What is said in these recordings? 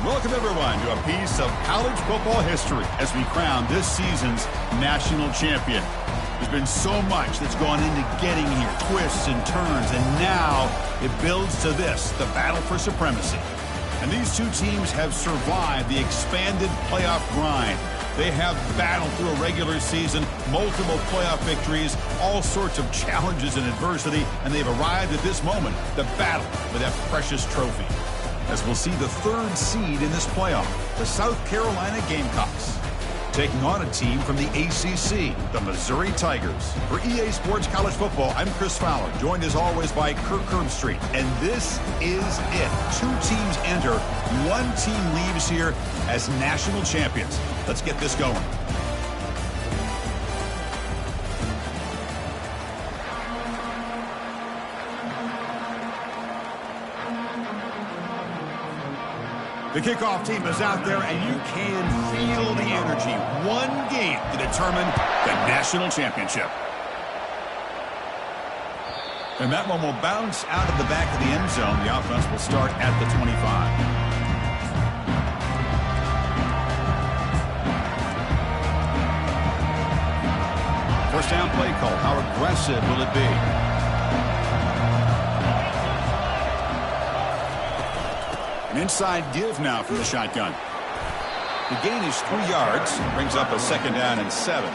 Welcome, everyone, to a piece of college football history as we crown this season's national champion. There's been so much that's gone into getting here, twists and turns, and now it builds to this, the battle for supremacy. And these two teams have survived the expanded playoff grind. They have battled through a regular season, multiple playoff victories, all sorts of challenges and adversity, and they've arrived at this moment, the battle for that precious trophy. As we'll see the third seed in this playoff, the South Carolina Gamecocks, taking on a team from the ACC, the Missouri Tigers. For EA Sports College Football, I'm Chris Fowler, joined as always by Kirk Herbstreit. And this is it. Two teams enter, one team leaves here as national champions. Let's get this going. The kickoff team is out there, and you can feel the energy. One game to determine the national championship. And that one will bounce out of the back of the end zone. The offense will start at the 25. First down play call. How aggressive will it be? An inside give now from the shotgun. The gain is 3 yards. Brings up a second down and 7.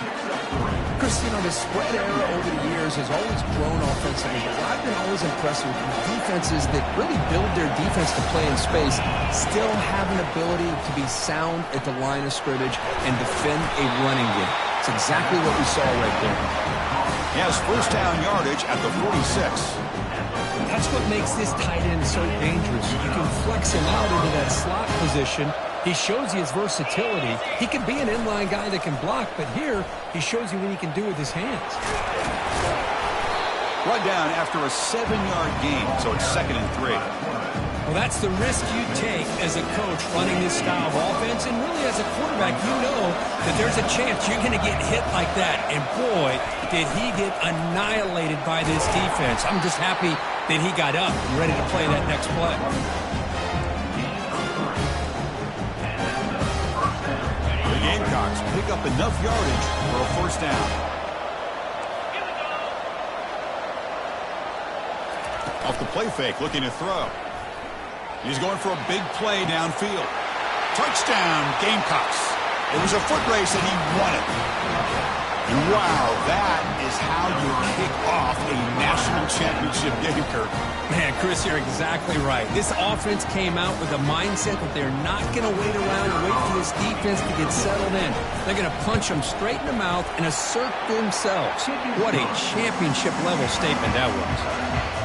Chris, the spread era over the years has always grown offensively, but I've been always impressed with defenses that really build their defense to play in space, still have an ability to be sound at the line of scrimmage and defend a running game. It's exactly what we saw right there. He has first down yardage at the 46. That's what makes this tight end so dangerous. You can flex him out into that slot position. He shows you his versatility. He can be an inline guy that can block, but here he shows you what he can do with his hands. Run down after a 7-yard gain, so it's 2nd and 3. Well, that's the risk you take as a coach running this style of offense, and really as a quarterback, you know that there's a chance you're going to get hit like that. And boy, did he get annihilated by this defense. I'm just happy that he got up and ready to play that next play. The Gamecocks pick up enough yardage for a first down. Off the play fake, looking to throw. He's going for a big play downfield. Touchdown, Gamecocks. It was a foot race, and he won it. And wow, that is how you kick off a national championship game, Kirk. Man, Chris, you're exactly right. This offense came out with a mindset that they're not going to wait around and wait for this defense to get settled in. They're going to punch them straight in the mouth and assert themselves. What a championship-level statement that was.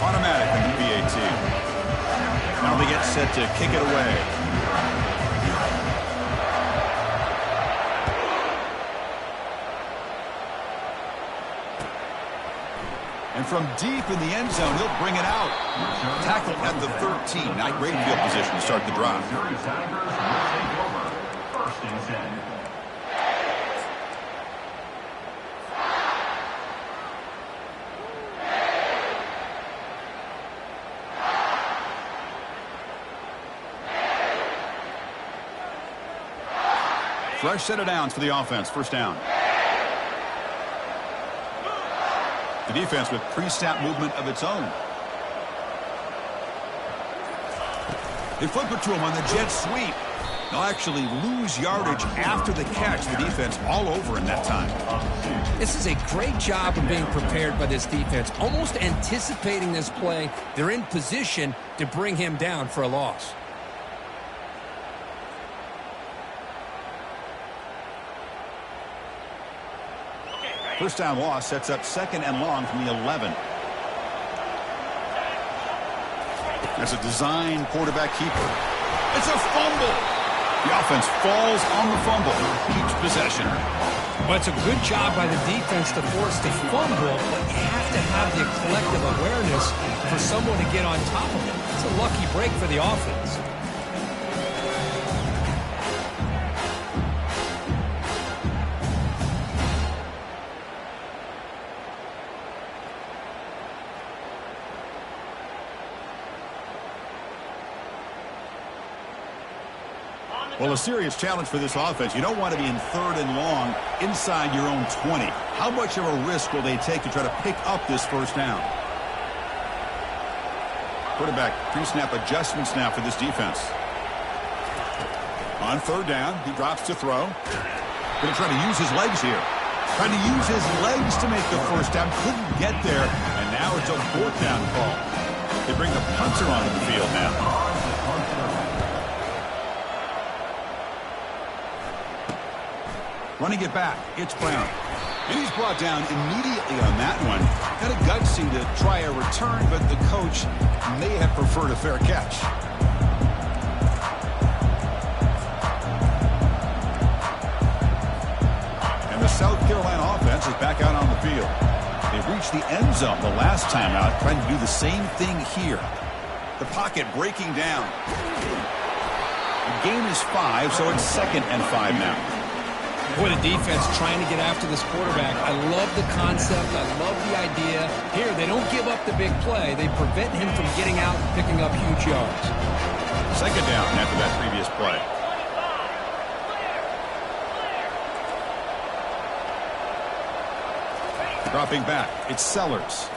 Automatic in the PAT. Now they get set to kick it away. And from deep in the end zone, he'll bring it out. Tackled at the 13. Not great field position to start the drive. Fresh set of downs for the offense. First down. The defense with pre-snap movement of its own. They flip it to him on the jet sweep. They'll actually lose yardage after the catch. The defense all over in that time. This is a great job of being prepared by this defense. Almost anticipating this play. They're in position to bring him down for a loss. First down loss sets up 2nd and long from the 11. That's a design quarterback keeper. It's a fumble. The offense falls on the fumble. Keeps possession. Well, it's a good job by the defense to force the fumble, but you have to have the collective awareness for someone to get on top of it. It's a lucky break for the offense. Well, a serious challenge for this offense. You don't want to be in 3rd and long inside your own 20. How much of a risk will they take to try to pick up this first down? Quarterback pre-snap adjustments now for this defense. On 3rd down, he drops to throw. Going to try to use his legs here. Trying to use his legs to make the first down. Couldn't get there, and now it's a 4th down call. They bring the punter onto the field now. Running it back, it's Brown. And he's brought down immediately on that one. Kind of gutsy to try a return, but the coach may have preferred a fair catch. And the South Carolina offense is back out on the field. They've reached the end zone the last time out, trying to do the same thing here. The pocket breaking down. The gain is 5, so it's 2nd and 5 now. Boy, the defense trying to get after this quarterback. I love the concept. I love the idea. Here, they don't give up the big play. They prevent him from getting out and picking up huge yards. 2nd down after that previous play. Dropping back, it's Sellers.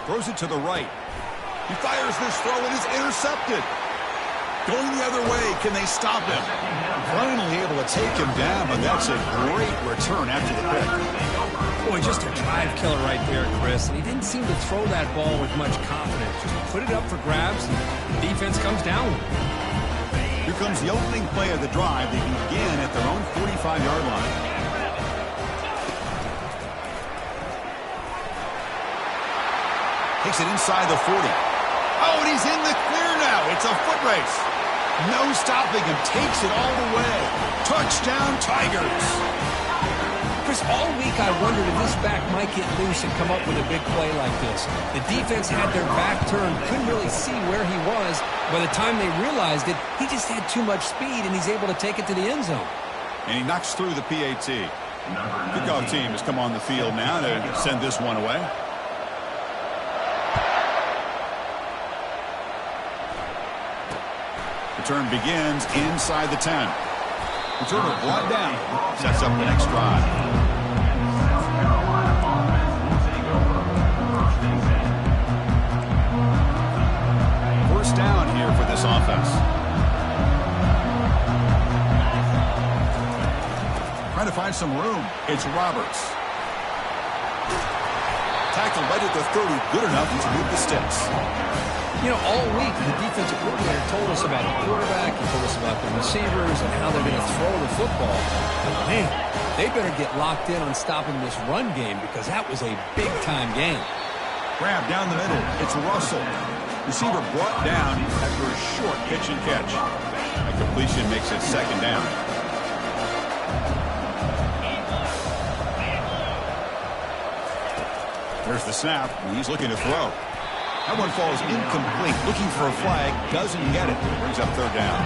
Throws it to the right. He fires this throw and is intercepted. Going the other way, can they stop him? Finally able to take him down, but that's a great return after the pick. Boy, just a drive killer right there, Chris. And he didn't seem to throw that ball with much confidence. Just put it up for grabs, and the defense comes down. Here comes the opening play of the drive. They begin at their own 45-yard line. Takes it inside the 40. Oh, and he's in the clear now. It's a foot race. No stopping him. Takes it all the way. Touchdown, Tigers. Chris, all week I wondered if this back might get loose and come up with a big play like this. The defense had their back turned, couldn't really see where he was. By the time they realized it, he just had too much speed, and he's able to take it to the end zone. And he knocks through the PAT. Kickoff team has come on the field now to send this one away. Return begins inside the 10. Returner brought down. Sets up the next drive. First down here for this offense. Trying to find some room. It's Roberts. Tackle right at the 30. Good enough to move the sticks. You know, all week, the defensive coordinator told us about the quarterback, he told us about the receivers and how they're going to throw the football. But, man, they better get locked in on stopping this run game because that was a big-time game. Grab down the middle. It's Russell. Receiver brought down after a short pitch and catch. A completion makes it 2nd down. There's the snap. He's looking to throw. That one falls incomplete. Looking for a flag. Doesn't get it. Brings up 3rd down.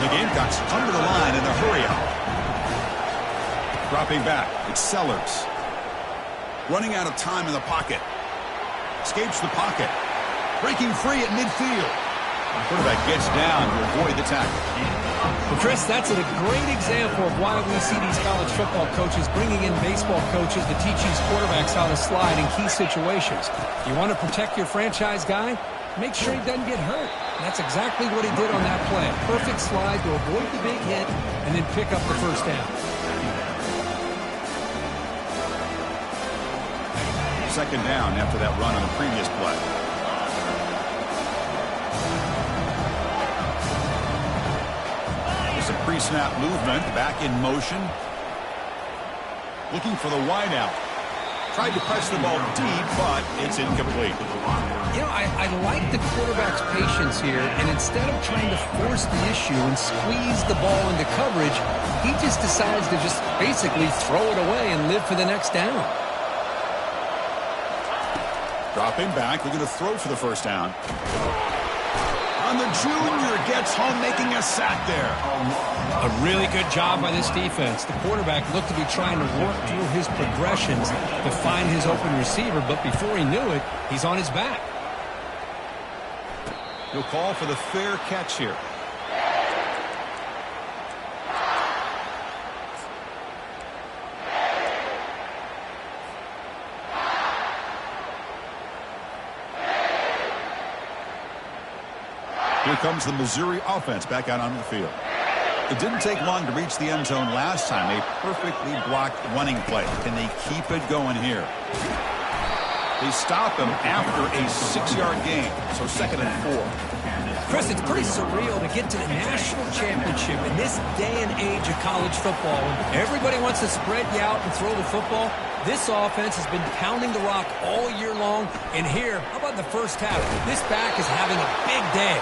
The Gamecocks come to the line in a hurry up. Dropping back. It's Sellers. Running out of time in the pocket. Escapes the pocket. Breaking free at midfield. The quarterback gets down to avoid the tackle. Well, Chris, that's a great example of why we see these college football coaches bringing in baseball coaches to teach these quarterbacks how to slide in key situations. You want to protect your franchise guy? Make sure he doesn't get hurt. And that's exactly what he did on that play. Perfect slide to avoid the big hit and then pick up the first down. 2nd down after that run on the previous play. Some pre-snap movement, back in motion. Looking for the wideout. Tried to press the ball deep, but it's incomplete. You know, I like the quarterback's patience here, and instead of trying to force the issue and squeeze the ball into coverage, he just decides to just basically throw it away and live for the next down. Dropping back, looking to throw for the first down. And the junior gets home, making a sack there. A really good job by this defense. The quarterback looked to be trying to work through his progressions to find his open receiver, but before he knew it, he's on his back. He'll call for the fair catch here. Here comes the Missouri offense back out onto the field. It didn't take long to reach the end zone last time. A perfectly blocked running play. Can they keep it going here? They stop him after a 6-yard gain. So 2nd and 4. Chris, it's pretty surreal to get to the national championship in this day and age of college football. When everybody wants to spread you out and throw the football. This offense has been pounding the rock all year long. And here, how about the first half? This back is having a big day.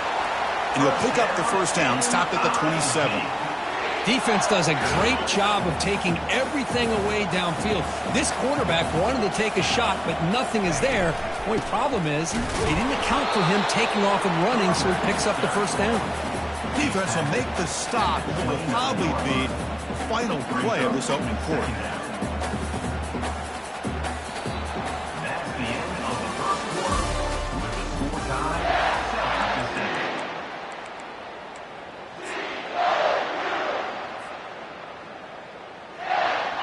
And he'll pick up the first down, stopped at the 27. Defense does a great job of taking everything away downfield. This quarterback wanted to take a shot, but nothing is there. The only problem is they didn't account for him taking off and running, so he picks up the first down. Defense will make the stop. It will probably be the final play of this opening quarter.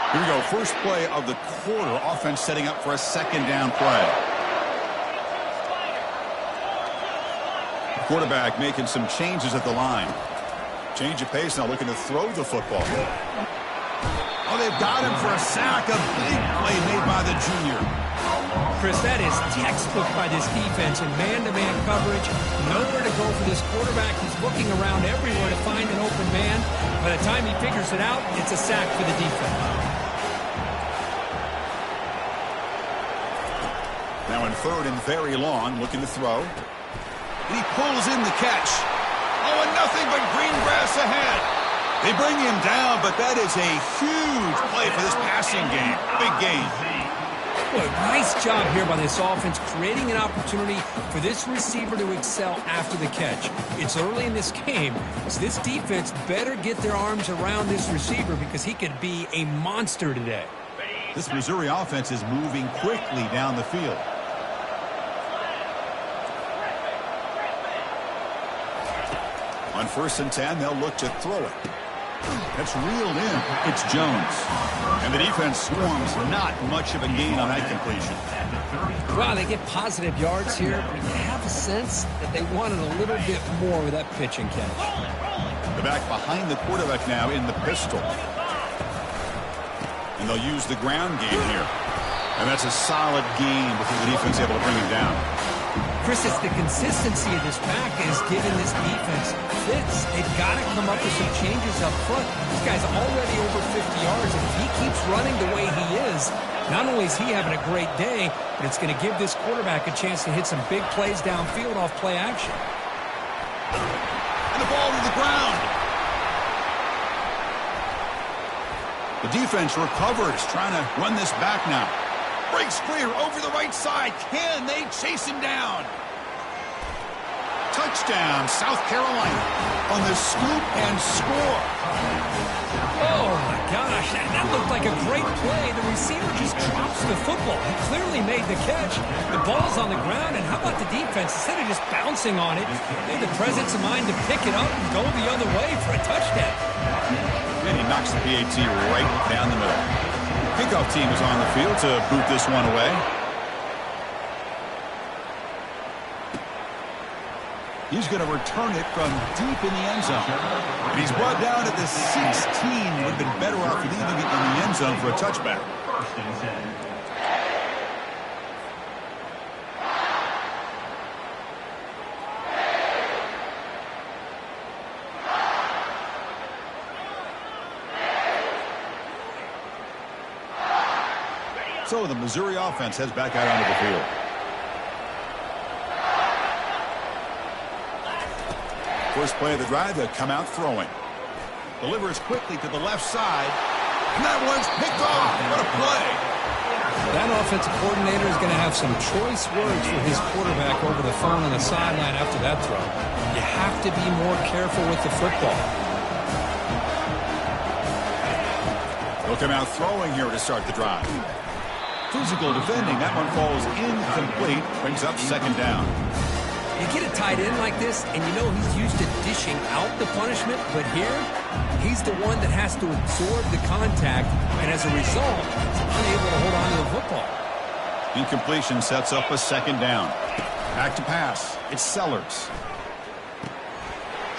Here we go, first play of the quarter. Offense setting up for a 2nd down play. The quarterback making some changes at the line. Change of pace now, looking to throw the football. Oh, they've got him for a sack. A big play made by the junior. Chris, that is textbook by this defense in man-to-man coverage. Nowhere to go for this quarterback. He's looking around everywhere to find an open man. By the time he figures it out, it's a sack for the defense. Now in 3rd and very long, looking to throw. And he pulls in the catch. Oh, and nothing but green grass ahead. They bring him down, but that is a huge play for this passing game. Big gain. Well, nice job here by this offense, creating an opportunity for this receiver to excel after the catch. It's early in this game, so this defense better get their arms around this receiver because he could be a monster today. This Missouri offense is moving quickly down the field. On 1st and 10, they'll look to throw it. That's reeled in. It's Jones. And the defense swarms. Not much of a gain on that completion. Wow, they get positive yards here, but you have a sense that they wanted a little bit more with that pitch and catch. The back behind the quarterback now in the pistol. And they'll use the ground game here. And that's a solid gain before the defense able to bring him down. Chris, it's the consistency of this back that is giving this defense fits. They've got to come up with some changes up front. This guy's already over 50 yards. If he keeps running the way he is, not only is he having a great day, but it's going to give this quarterback a chance to hit some big plays downfield off play action. And the ball to the ground. The defense recovers, trying to run this back now. Breaks clear over the right side. Can they chase him down? Touchdown, South Carolina on the scoop and score. Oh, my gosh. That looked like a great play. The receiver just drops the football. He clearly made the catch. The ball's on the ground, and how about the defense? Instead of just bouncing on it, they had the presence of mind to pick it up and go the other way for a touchdown. And he knocks the PAT right down the middle. Kickoff team is on the field to boot this one away. He's going to return it from deep in the end zone. And he's brought down at the 16. Would have been better off leaving it in the end zone for a touchback. So the Missouri offense heads back out onto the field. First play of the drive, they'll come out throwing. Delivers quickly to the left side. And that one's picked off. What a play. That offensive coordinator is going to have some choice words for his quarterback over the phone on the sideline after that throw. You have to be more careful with the football. They'll come out throwing here to start the drive. Physical defending. That one falls incomplete. Brings up 2nd down. You get a tight end like this, and you know he's used to dishing out the punishment, but here, he's the one that has to absorb the contact, and as a result, he's unable to hold on to the football. Incompletion sets up a 2nd down. Back to pass. It's Sellers.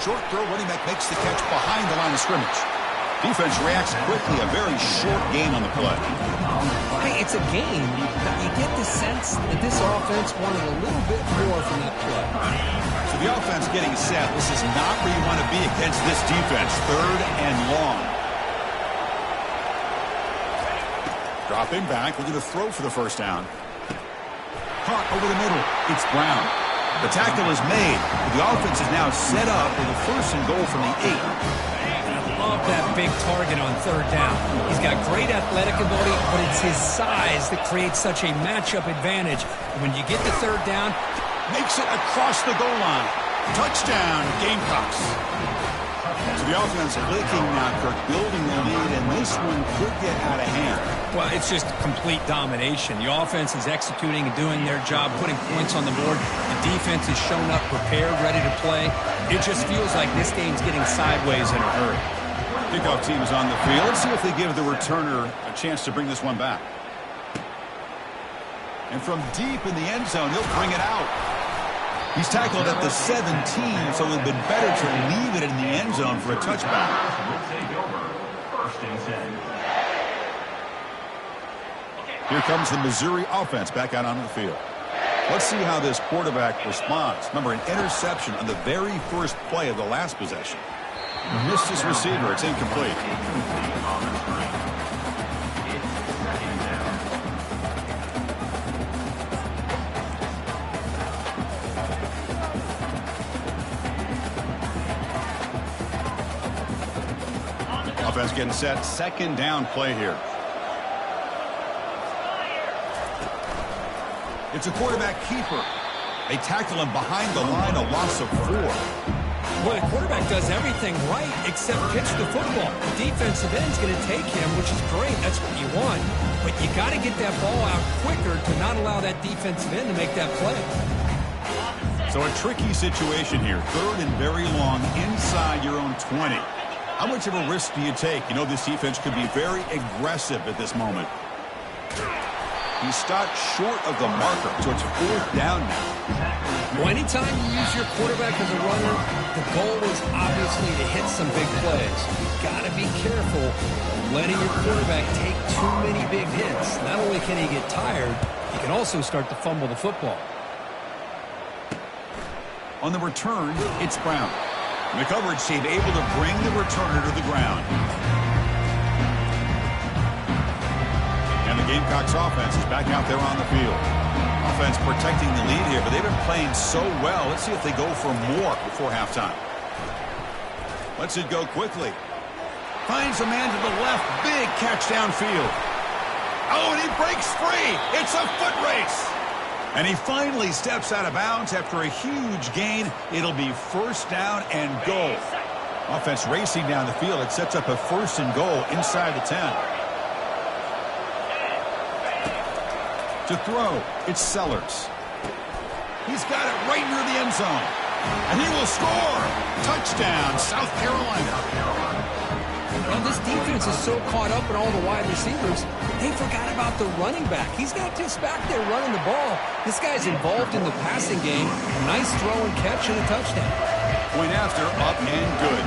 Short throw, running back makes the catch behind the line of scrimmage. Defense reacts quickly, a very short gain on the play. Hey, it's a game, but you get the sense that this offense wanted a little bit more from that play. So the offense getting set. This is not where you want to be against this defense. 3rd and long. Dropping back, looking to throw for the first down. Caught over the middle. It's Brown. The tackle is made. The offense is now set up with a 1st and goal from the 8. Love that big target on 3rd down. He's got great athletic ability, but it's his size that creates such a matchup advantage. When you get to 3rd down, makes it across the goal line. Touchdown, Gamecocks. So the offense clicking now, Kirk, building the lead, and this one could get out of hand. Well, it's just complete domination. The offense is executing and doing their job, putting points on the board. The defense is shown up, prepared, ready to play. It just feels like this game's getting sideways in a hurry. Kickoff team is on the field. Let's see if they give the returner a chance to bring this one back. And from deep in the end zone, he'll bring it out. He's tackled at the 17, so it would have been better to leave it in the end zone for a touchback. Here comes the Missouri offense back out onto the field. Let's see how this quarterback responds. Remember, an interception on the very first play of the last possession. Missed his receiver. It's incomplete. Offense getting set. 2nd down play here. It's a quarterback keeper. They tackle him behind the line, a loss of 4. Well, the quarterback does everything right except pitch the football. The defensive end's going to take him, which is great. That's what you want. But you got to get that ball out quicker to not allow that defensive end to make that play. So a tricky situation here. 3rd and very long inside your own 20. How much of a risk do you take? You know this defense could be very aggressive at this moment. He stopped short of the marker, so it's 4th down now. Well, anytime you use your quarterback as a runner, the goal is obviously to hit some big plays. You've got to be careful of letting your quarterback take too many big hits. Not only can he get tired, he can also start to fumble the football. On the return, it's Brown. The coverage team able to bring the returner to the ground. And the Gamecocks offense is back out there on the field. Offense protecting the lead here, but they've been playing so well. Let's see if they go for more before halftime. Lets it go quickly. Finds a man to the left. Big catch downfield. Oh, and he breaks free. It's a foot race. And he finally steps out of bounds after a huge gain. It'll be 1st down and goal. Offense racing down the field. It sets up a 1st and goal inside the 10. To throw, it's Sellers. He's got it right near the end zone. And he will score. Touchdown, South Carolina. Well, this defense is so caught up in all the wide receivers, they forgot about the running back. He's not just back there running the ball. This guy's involved in the passing game. A nice throw and catch and a touchdown. Point after, up and good.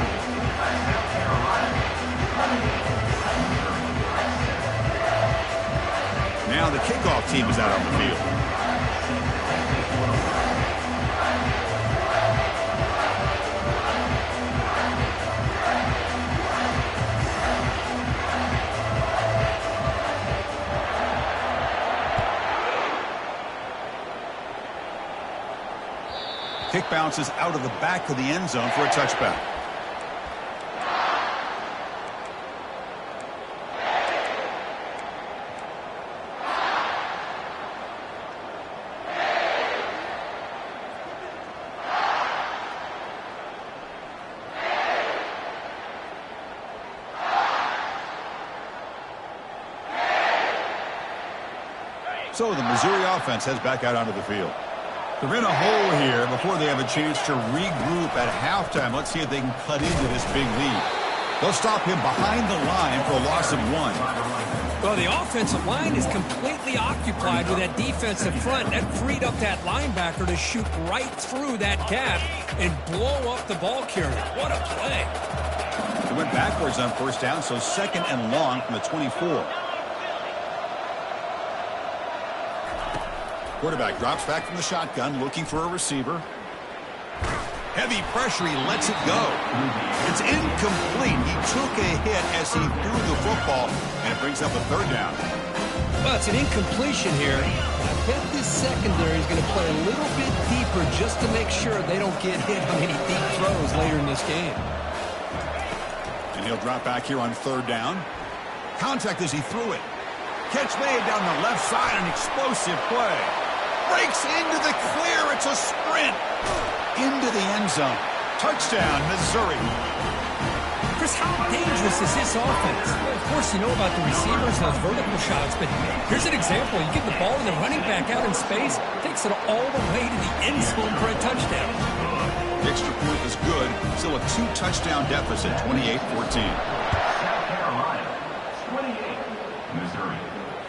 Now the kickoff team is out on the field. Kick bounces out of the back of the end zone for a touchback. So the Missouri offense heads back out onto the field. They're in a hole here before they have a chance to regroup at halftime. Let's see if they can cut into this big lead. They'll stop him behind the line for a loss of 1. Well, the offensive line is completely occupied with that defensive front. That freed up that linebacker to shoot right through that gap and blow up the ball carrier. What a play. He went backwards on first down, so second and long from the 24. Quarterback drops back from the shotgun, looking for a receiver. Heavy pressure, he lets it go. It's incomplete. He took a hit as he threw the football, and it brings up a third down. Well, it's an incompletion here. I bet this secondary is going to play a little bit deeper just to make sure they don't get hit on any deep throws later in this game. And he'll drop back here on third down. Contact as he threw it. Catch made down the left side, an explosive play. Breaks into the clear. It's a sprint into the end zone. Touchdown, Missouri. Chris, how dangerous is this offense? Well, of course, you know about the receivers, those vertical shots, but here's an example. You get the ball and the running back out in space, takes it all the way to the end zone for a touchdown. The extra point is good. Still a 2-touchdown deficit, 28-14. South Carolina, 28. Missouri,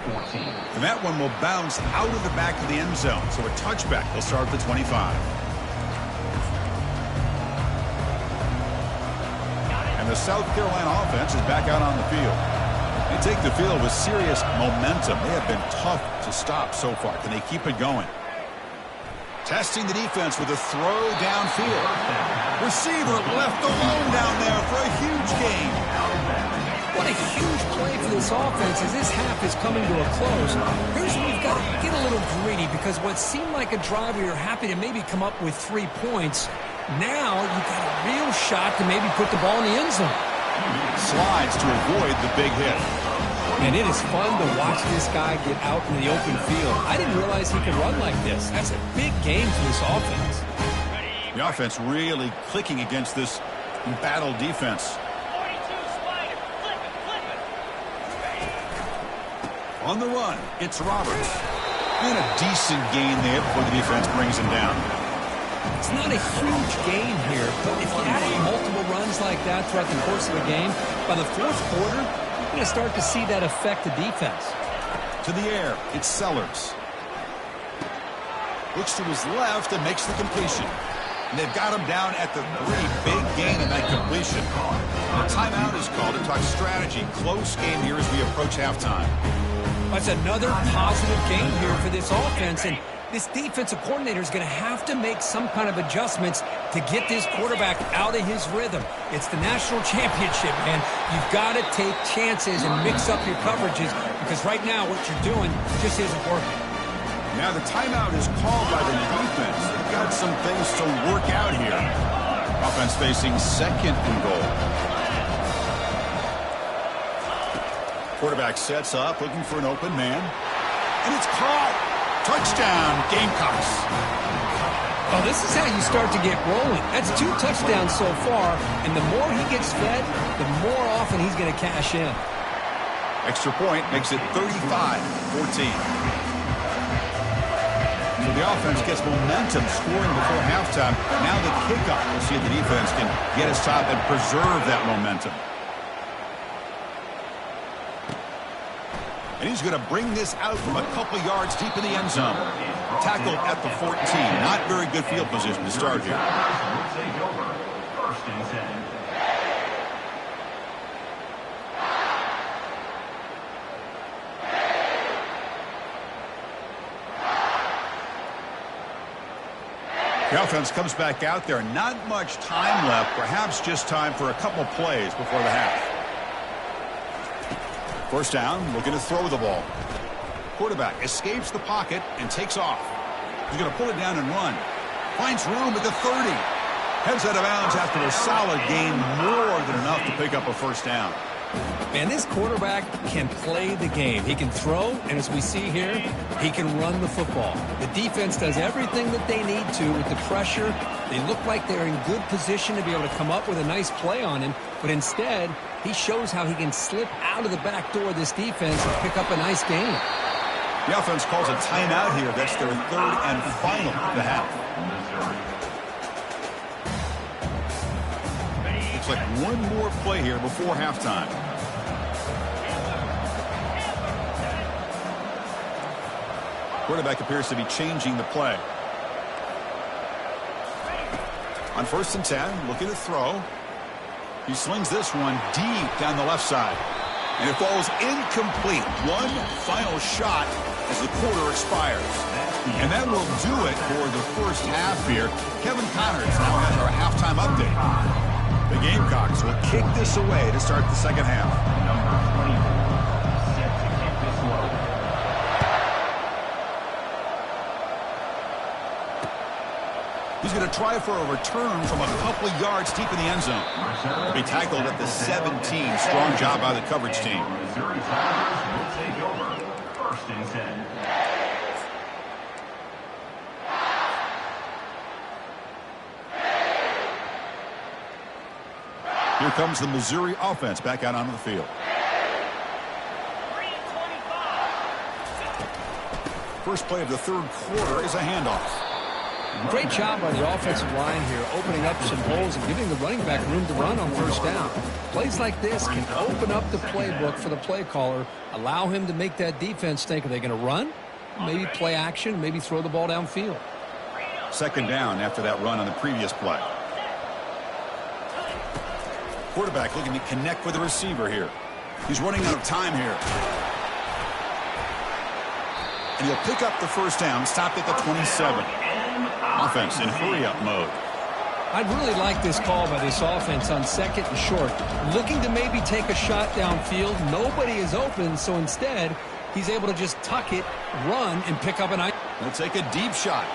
14. And that one will bounce out of the back of the end zone. So a touchback will start at the 25. And the South Carolina offense is back out on the field. They take the field with serious momentum. They have been tough to stop so far. Can they keep it going? Testing the defense with a throw downfield. Receiver left alone down there for a huge gain. What a huge play for this offense as this half is coming to a close. Here's where we've got to get a little greedy because what seemed like a drive where you're happy to maybe come up with 3 points, now you've got a real shot to maybe put the ball in the end zone. Slides to avoid the big hit. And it is fun to watch this guy get out in the open field. I didn't realize he could run like this. That's a big game for this offense. The offense really clicking against this battle defense. On the run, it's Roberts. And a decent gain there before the defense brings him down. It's not a huge gain here, but if you add multiple runs like that throughout the course of the game, by the fourth quarter, you're going to start to see that affect the defense. To the air, it's Sellers. Looks to his left and makes the completion. And they've got him down at the 3. Big gain in that completion. A timeout is called to talk strategy. Close game here as we approach halftime. That's another positive game here for this offense, and this defensive coordinator is going to have to make some kind of adjustments to get this quarterback out of his rhythm. It's the national championship, man. You've got to take chances and mix up your coverages because right now what you're doing just isn't working. Now the timeout is called by the defense. They've got some things to work out here. Offense facing second and goal. Quarterback sets up, looking for an open man. And it's caught. Touchdown, Gamecocks. Oh, this is how you start to get rolling. That's 2 touchdowns so far, and the more he gets fed, the more often he's going to cash in. Extra point makes it 35-14. So the offense gets momentum scoring before halftime. Now the kickoff. We'll see if the defense can get his top and preserve that momentum. And he's going to bring this out from a couple yards deep in the end zone. Tackled at the 14. Not very good field position to start here. First and 10. The offense comes back out there. Not much time left. Perhaps just time for a couple plays before the half. First down, looking to throw the ball. Quarterback escapes the pocket and takes off. He's going to pull it down and run. Finds room at the 30. Heads out of bounds after a solid gain, more than enough to pick up a first down. Man, this quarterback can play the game. He can throw, and as we see here, he can run the football. The defense does everything that they need to with the pressure. They look like they're in good position to be able to come up with a nice play on him, but instead, he shows how he can slip out of the back door of this defense and pick up a nice gain. The offense calls a timeout here. That's their third and final of the half. Looks like one more play here before halftime. Quarterback appears to be changing the play. On 1st and 10, looking to throw. He slings this one deep down the left side. And it falls incomplete. One final shot as the quarter expires. And that will do it for the first half here. Kevin Connors now has our halftime update. The Gamecocks will kick this away to start the second half. Number 24, set to kick this low. He's going to try for a return from a couple of yards deep in the end zone. He'll be tackled at the 17. Strong job by the coverage team. Missouri Tigers will take over. 1st and 10. Here comes the Missouri offense back out onto the field. First play of the third quarter is a handoff. Great job by the offensive line here, opening up some holes and giving the running back room to run on 1st down. Plays like this can open up the playbook for the play caller, allow him to make that defense think, are they going to run? Maybe play action, maybe throw the ball downfield. 2nd down after that run on the previous play. Quarterback looking to connect with the receiver here. He's running out of time here. And he'll pick up the 1st down, stopped at the 27. Offense in hurry-up mode. I'd really like this call by this offense on 2nd and short. Looking to maybe take a shot downfield. Nobody is open, so instead, he's able to just tuck it, run, and pick up an eye. He'll take a deep shot.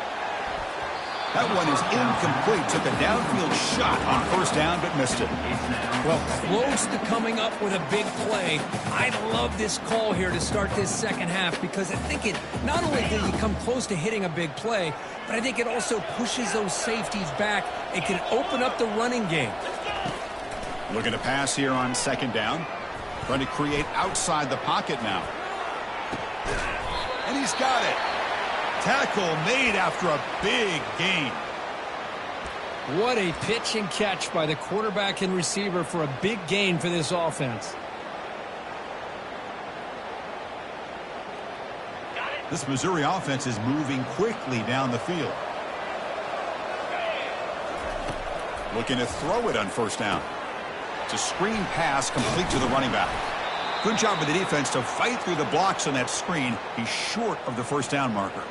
That one is incomplete. Took a downfield shot on 1st down, but missed it. Well, close to coming up with a big play. I love this call here to start this second half because I think it not only did he come close to hitting a big play, but I think it also pushes those safeties back. It can open up the running game. Looking to pass here on 2nd down. Trying to create outside the pocket now. And he's got it. Tackle made after a big gain. What a pitch and catch by the quarterback and receiver for a big gain for this offense. This Missouri offense is moving quickly down the field. Looking to throw it on 1st down. It's a screen pass complete to the running back. Good job by the defense to fight through the blocks on that screen. He's short of the 1st down marker.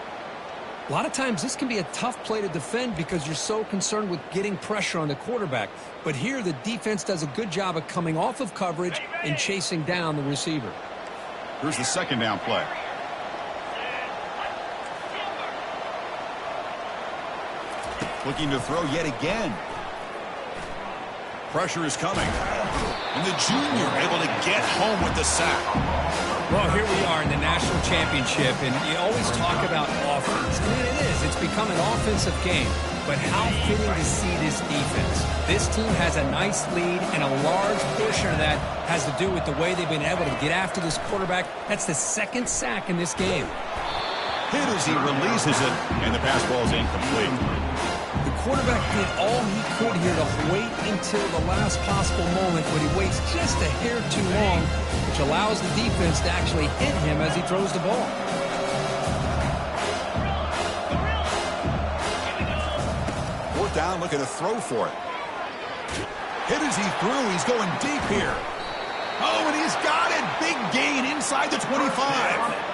A lot of times this can be a tough play to defend because you're so concerned with getting pressure on the quarterback. But here the defense does a good job of coming off of coverage and chasing down the receiver. Here's the 2nd down play. Looking to throw yet again. Pressure is coming. And the junior able to get home with the sack. Well, here we are in the national championship, and you always talk about offense. I mean, it is. It's become an offensive game. But how fitting to see this defense. This team has a nice lead, and a large portion of that has to do with the way they've been able to get after this quarterback. That's the 2nd sack in this game. Hit as he releases it, and the pass ball is incomplete. The quarterback did all he could here to wait until the last possible moment, but he waits just a hair too long, which allows the defense to actually hit him as he throws the ball. Fourth down, looking to throw for it. Hit as he threw. He's going deep here. Oh, and he's got it. Big gain inside the 25.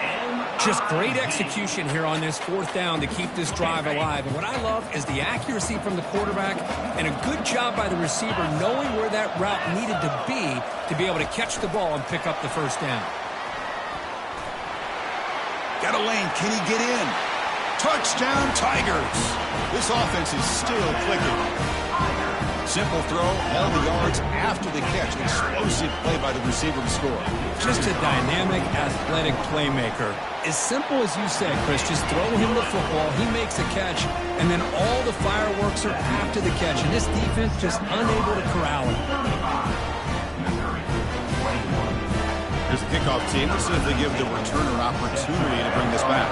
Just great execution here on this 4th down to keep this drive alive. And what I love is the accuracy from the quarterback and a good job by the receiver knowing where that route needed to be able to catch the ball and pick up the 1st down. Got a lane. Can he get in? Touchdown, Tigers. This offense is still clicking. Simple throw, all the yards after the catch. Explosive play by the receiver to score. Just a dynamic, athletic playmaker. As simple as you said, Chris, just throw him the football, he makes a catch, and then all the fireworks are after the catch. And this defense just unable to corral it. Here's the kickoff team. Let's see if they give the returner an opportunity to bring this back.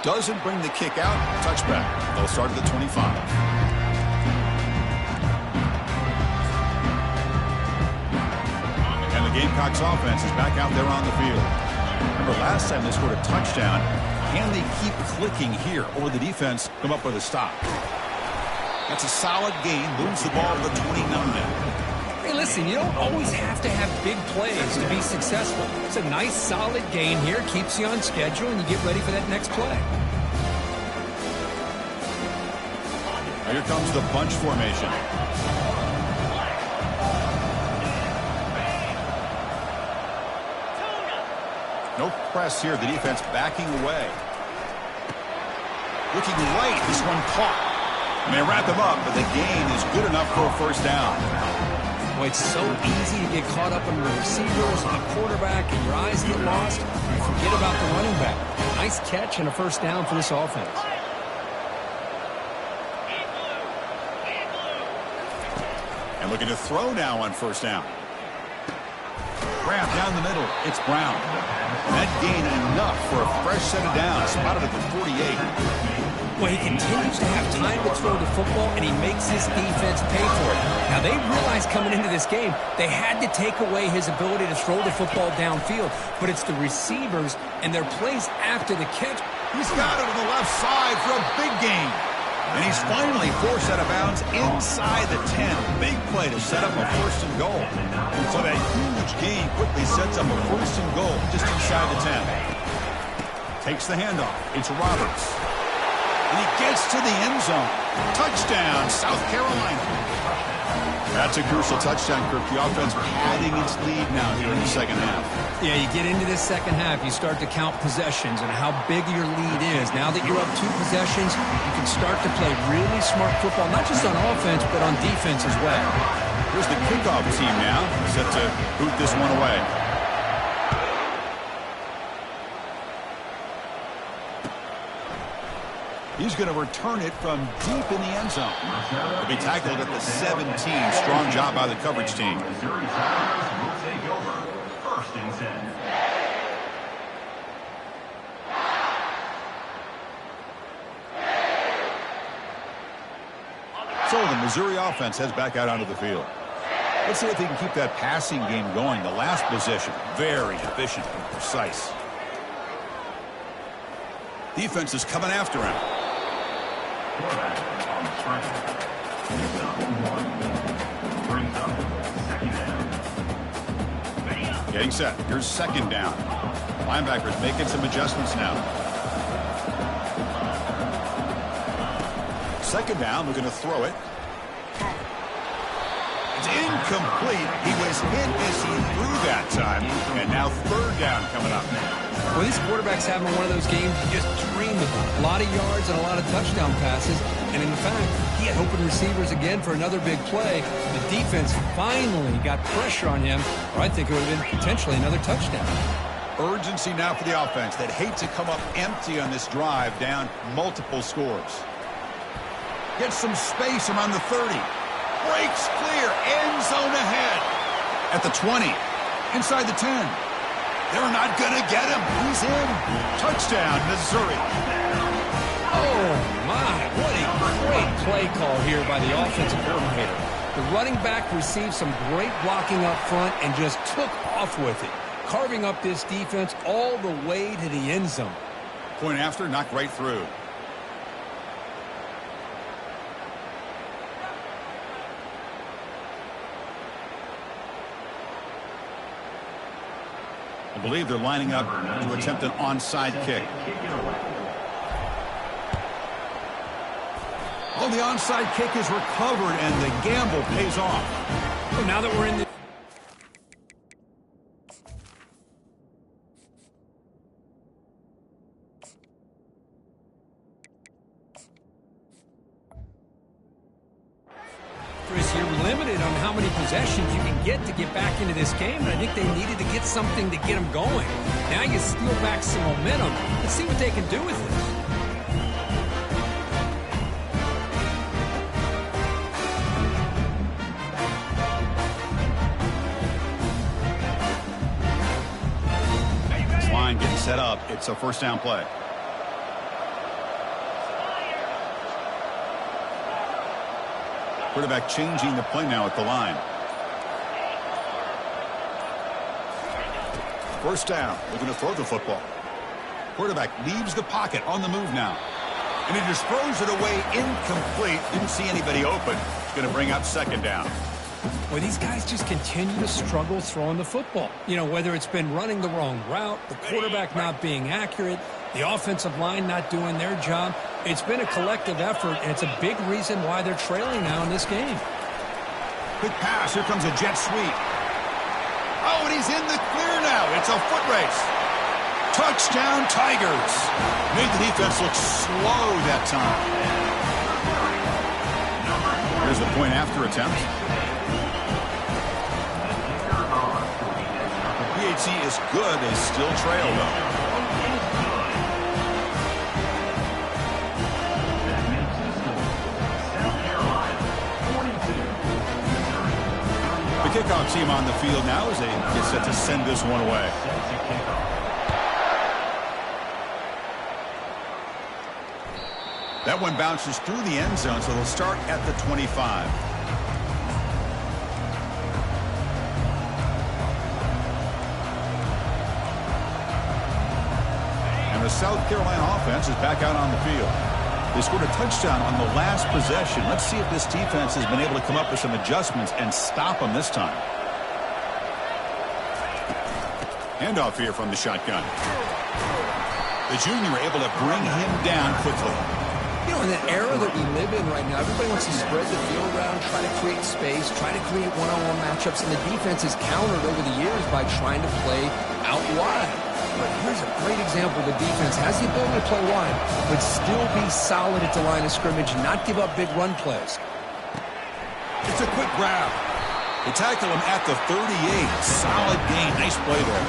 Doesn't bring the kick out. Touchback. They'll start at the 25. Seahawks offense is back out there on the field. Remember last time they scored a touchdown. Can they keep clicking here, or the defense come up with a stop? That's a solid gain. Moves the ball to the 29. Hey, listen, you don't always have to have big plays to be successful. It's a nice, solid gain here. Keeps you on schedule, and you get ready for that next play. Here comes the bunch formation. No press here. The defense backing away. Looking right. This one caught. And they wrap him up, but the gain is good enough for a first down. Boy, it's so easy to get caught up in the receivers and the quarterback, and your eyes get lost. You forget about the running back. Nice catch and a first down for this offense. And looking to throw now on first down. Grab down the middle. It's Brown. That gain enough for a fresh set of downs. Spotted at the 48. Well, he continues to have time to throw the football, and he makes his defense pay for it. Now, they realized coming into this game they had to take away his ability to throw the football downfield, but it's the receivers and their plays after the catch. He's got it on the left side for a big gain. And he's finally forced out of bounds inside the 10. Big play to set up a first and goal. So that huge gain quickly sets up a first and goal just inside the 10. Takes the handoff. It's Roberts. And he gets to the end zone. Touchdown, South Carolina. That's a crucial touchdown, Kirk. The offense padding its lead now here in the second half. Yeah, you get into this second half, you start to count possessions and how big your lead is. Now that you're up 2 possessions, you can start to play really smart football, not just on offense, but on defense as well. Here's the kickoff team now, set to boot this one away. He's going to return it from deep in the end zone. He'll be tackled at the 17. Strong job by the coverage team. Missouri Tigers will take over. First and 10. So the Missouri offense heads back out onto the field. Let's see if they can keep that passing game going. The last possession, very efficient and precise. Defense is coming after him. Quarterback on the strike. Brings up second down. Getting set. Here's second down. Linebackers making some adjustments now. Second down, we're going to throw it. It's incomplete. He was hit as he threw that time. And now third down coming up. Well, this quarterback's having one of those games you just dream of. A lot of yards and a lot of touchdown passes. And in fact, he had open receivers again for another big play. The defense finally got pressure on him, or I think it would have been potentially another touchdown. Urgency now for the offense that hate to come up empty on this drive, down multiple scores. Gets some space around the 30. Breaks clear. End zone ahead. At the 20. Inside the 10. They're not going to get him. He's in. Touchdown, Missouri. Oh, my. What a great play call here by the offensive coordinator. The running back received some great blocking up front and just took off with it, carving up this defense all the way to the end zone. Point after, knocked right through. I believe they're lining up to attempt an onside kick. Oh, the onside kick is recovered, and the gamble pays off. Well, now that we're in the... Chris, you're limited on how many possessions you can get back into this game, and I think they needed to get something to get them going. Now you steal back some momentum. Let's see what they can do with this. This line getting set up. It's a first down play. Quarterback changing the play now at the line. First down, looking to throw the football. Quarterback leaves the pocket on the move now. And he just throws it away incomplete. Didn't see anybody open. It's going to bring up second down. Well, these guys just continue to struggle throwing the football. You know, whether it's been running the wrong route, the quarterback not being accurate, the offensive line not doing their job. It's been a collective effort, and it's a big reason why they're trailing now in this game. Quick pass. Here comes a jet sweep. Oh, and he's in the clear now. It's a foot race. Touchdown, Tigers. Made the defense look slow that time. Here's the point after attempt. PAT is good. They still trail, though. The kickoff team on the field now as they get set to send this one away. That one bounces through the end zone, so they'll start at the 25. And the South Carolina offense is back out on the field. They scored a touchdown on the last possession. Let's see if this defense has been able to come up with some adjustments and stop them this time. Handoff here from the shotgun. The junior able to bring him down quickly. You know, in the era that we live in right now, everybody wants to spread the field around, try to create space, try to create one-on-one matchups, and the defense has countered over the years by trying to play out wide. But here's a great example. The defense has the ability to play wide, but still be solid at the line of scrimmage, not give up big run plays. It's a quick grab. They tackle him at the 38. Solid gain. Nice play there.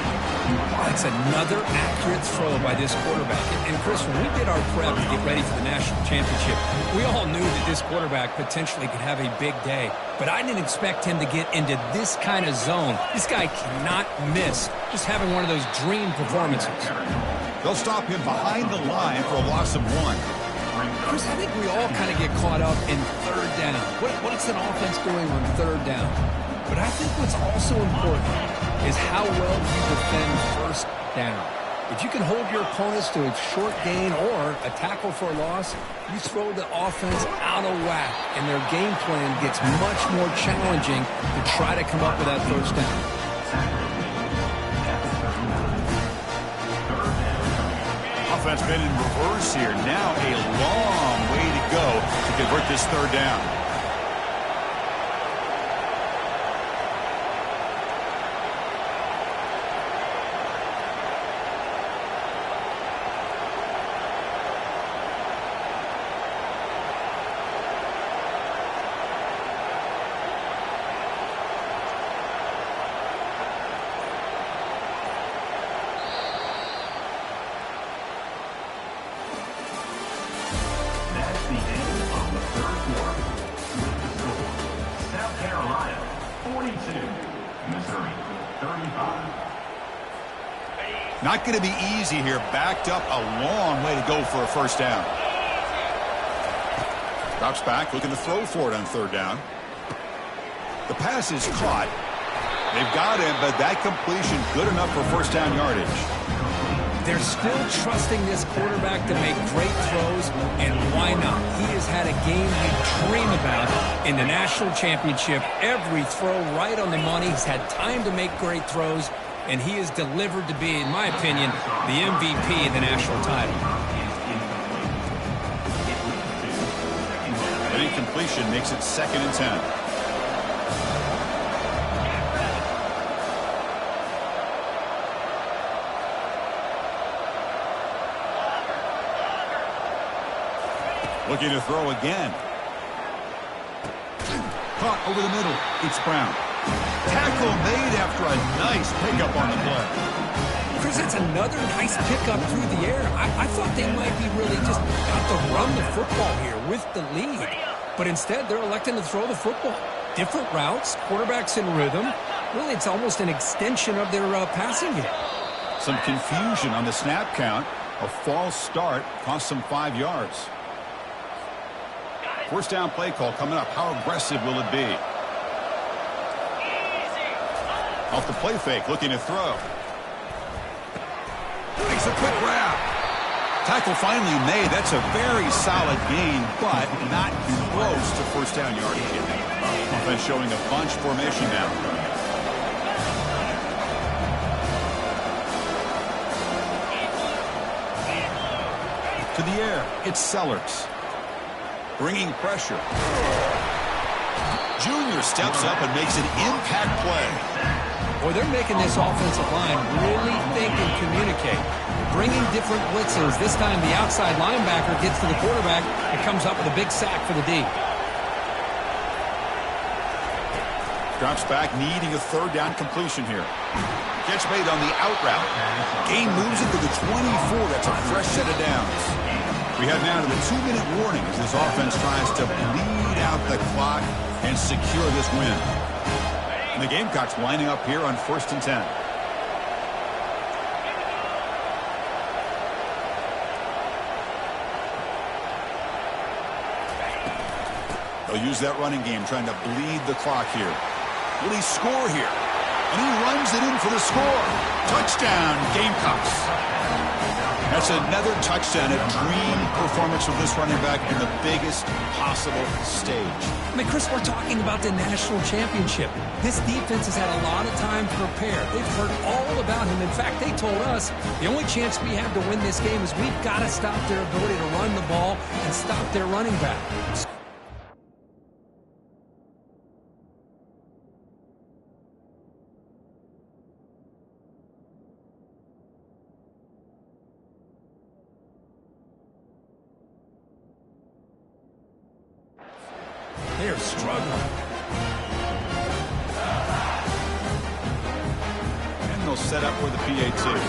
That's another accurate throw by this quarterback. And Chris, when we did our prep to get ready for the national championship, we all knew that this quarterback potentially could have a big day. But I didn't expect him to get into this kind of zone. This guy cannot miss. Just having one of those dream performances. They'll stop him behind the line for a loss of 1. Chris, I think we all kind of get caught up in third down. What's an offense doing on third down? But I think what's also important is how well you defend first down. If you can hold your opponents to a short gain or a tackle for a loss, you throw the offense out of whack, and their game plan gets much more challenging to try to come up with that first down. Offense been in reverse here. Now a long way to go to convert this third down. Not going to be easy here. Backed up a long way to go for a first down. Drops back, looking to throw for it on third down. The pass is caught. They've got him, but that completion good enough for first down yardage. They're still trusting this quarterback to make great throws, and why not? He has had a game you dream about in the national championship. Every throw right on the money. He's had time to make great throws, and he is delivered to be, in my opinion, the MVP of the national title. An incompletion makes it 2nd and 10. Looking to throw again. Caught over the middle. It's Brown. Tackle made after a nice pickup on the play. Chris, that's another nice pickup through the air. I thought they might be really just about to run the football here with the lead. But instead, they're electing to throw the football. Different routes, quarterbacks in rhythm. Really, it's almost an extension of their passing game. Some confusion on the snap count. A false start cost them 5 yards. First down play call coming up. How aggressive will it be? Off the play fake, looking to throw. Makes a quick grab. Tackle finally made. That's a very solid gain, but not close to first down yardage yet. Offense showing a bunch formation now. To the air, it's Sellers. Bringing pressure. Junior steps up and makes an impact play. Boy, they're making this offensive line really think and communicate. Bringing different blitzes. This time the outside linebacker gets to the quarterback and comes up with a big sack for the D. Drops back, needing a third down completion here. Catch made on the out route. Game moves into the 24. That's a fresh set of downs. We head now to the 2-minute warning as this offense tries to bleed out the clock and secure this win. And the Gamecocks lining up here on 1st and 10. They'll use that running game, trying to bleed the clock here. Will he score here? And he runs it in for the score. Touchdown, Gamecocks. That's another touchdown, a dream performance from this running back in the biggest possible stage. I mean, Chris, we're talking about the national championship. This defense has had a lot of time to prepare. They've heard all about him. In fact, they told us the only chance we have to win this game is we've got to stop their ability to run the ball and stop their running back. They're struggling. And they'll set up for the PAT.